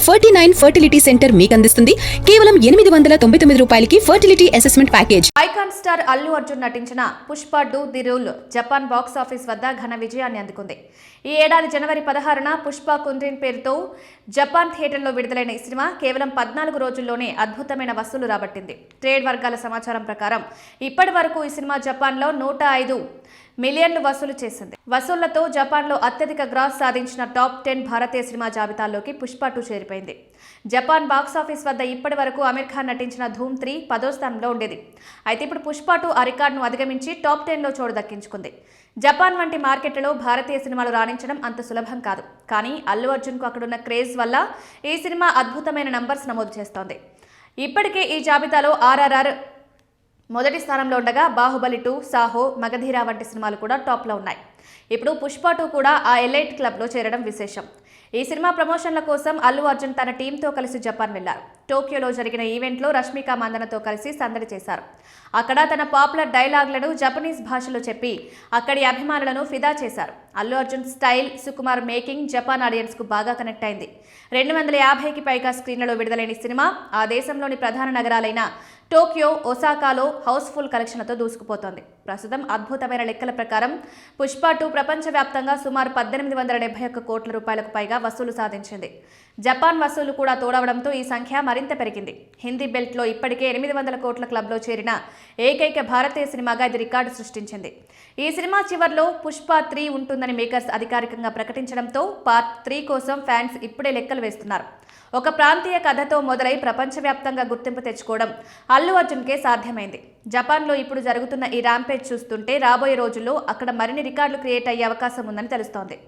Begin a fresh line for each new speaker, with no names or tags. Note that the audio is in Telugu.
49 ఫర్టిలిటీ సెంటర్ మీకు అందిస్తుంది కేవలం 899 రూపాయలకి fertility assessment package.
Icon star Allu Arjun నటించిన Pushpa 2 the rule Japan box office వద్ద ఘన విజయాన్ని అందుకుంది. ఈ ఏడాది జనవరి 16న పుష్ప కుండ్రిన్ పేరుతో జపాన్ థియేటర్లో విడుదలైన ఈ సినిమా కేవలం 14 రోజుల్లోనే అద్భుతమైన వసూలు రాబట్టింది. ట్రేడ్ వర్గాల సమాచారం ప్రకారం ఇప్పటి వరకు ఈ సినిమా జపాన్లో 105 మిలియన్లు వసూలు చేసింది. వసూళ్లతో జపాన్లో అత్యధిక గ్రాస్ సాధించిన టాప్ 10 భారతీయ సినిమా జాబితాల్లోకి పుష్ప 2 చేరిపోయింది. జపాన్ బాక్స్ ఆఫీస్ వద్ద ఇప్పటి వరకు అమీర్ ఖాన్ నటించిన ధూమ్ 3 10వ స్థానంలో ఉండేది. అయితే ఇప్పుడు పుష్ప 2 ఆ రికార్డును అధిగమించి టాప్ 10లో చోటు దక్కించుకుంది. జపాన్ వంటి మార్కెట్లలో భారతీయ సినిమాలు రాణించడం అంత సులభం కాదు. కానీ అల్లు అర్జున్కు అక్కడున్న క్రేజ్ వల్ల ఈ సినిమా అద్భుతమైన నంబర్స్ నమోదు చేస్తోంది. ఇప్పటికే ఈ జాబితాలో RRR మొదటి స్థానంలో ఉండగా బాహుబలి 2, సాహో, మగధీర వంటి సినిమాలు కూడా టాప్లో ఉన్నాయి. ఇప్పుడు పుష్ప 2 కూడా ఆ ఎలైట్ క్లబ్లో చేరడం విశేషం. ఈ సినిమా ప్రమోషన్ల కోసం అల్లు అర్జున్ తన టీంతో కలిసి జపాన్ వెళ్లారు. టోక్యోలో జరిగిన ఈవెంట్లో రష్మిక మందనతో కలిసి సందడి చేశారు. అక్కడ తన పాపులర్ డైలాగ్లను జపనీస్ భాషలో చెప్పి అక్కడి అభిమానులను ఫిదా చేశారు. Allu Arjun style, Sukumar making Japan ఆడియన్స్కు బాగా కనెక్ట్ అయింది. 250కి పైగా స్క్రీన్లలో విడుదలైన సినిమా ఆ దేశంలోని ప్రధాన నగరాలైన టోక్యో, ఒసాకాలో హౌస్ఫుల్ కలెక్షన్లతో దూసుకుపోతోంది. ప్రస్తుతం అద్భుతమైన లెక్కల ప్రకారం పుష్ప 2 ప్రపంచవ్యాప్తంగా సుమారు 1871 కోట్ల రూపాయలకు పైగా వసూలు సాధించింది. జపాన్ వసూలు కూడా తోడవడంతో ఈ సంఖ్య మరింత పెరిగింది. హిందీ బెల్ట్లో ఇప్పటికే 800 కోట్ల క్లబ్లో చేరిన ఏకైక భారతీయ సినిమాగా ఇది రికార్డు సృష్టించింది. ఈ సినిమా చివర్లో పుష్ప 3 ఉంటుందని మేకర్స్ అధికారికంగా ప్రకటించడంతో పార్ట్ 3 కోసం ఫ్యాన్స్ ఇప్పుడే లెక్కలు వేస్తున్నారు. ఒక ప్రాంతీయ కథతో మొదలై ప్రపంచవ్యాప్తంగా గుర్తింపు తెచ్చుకోవడం అల్లు అర్జున్కే సాధ్యమైంది. జపాన్లో ఇప్పుడు జరుగుతున్న ఈ ర్యాంపేజ్ చూస్తుంటే రాబోయే రోజుల్లో అక్కడ మరిన్ని రికార్డులు క్రియేట్ అయ్యే అవకాశం ఉందని తెలుస్తోంది.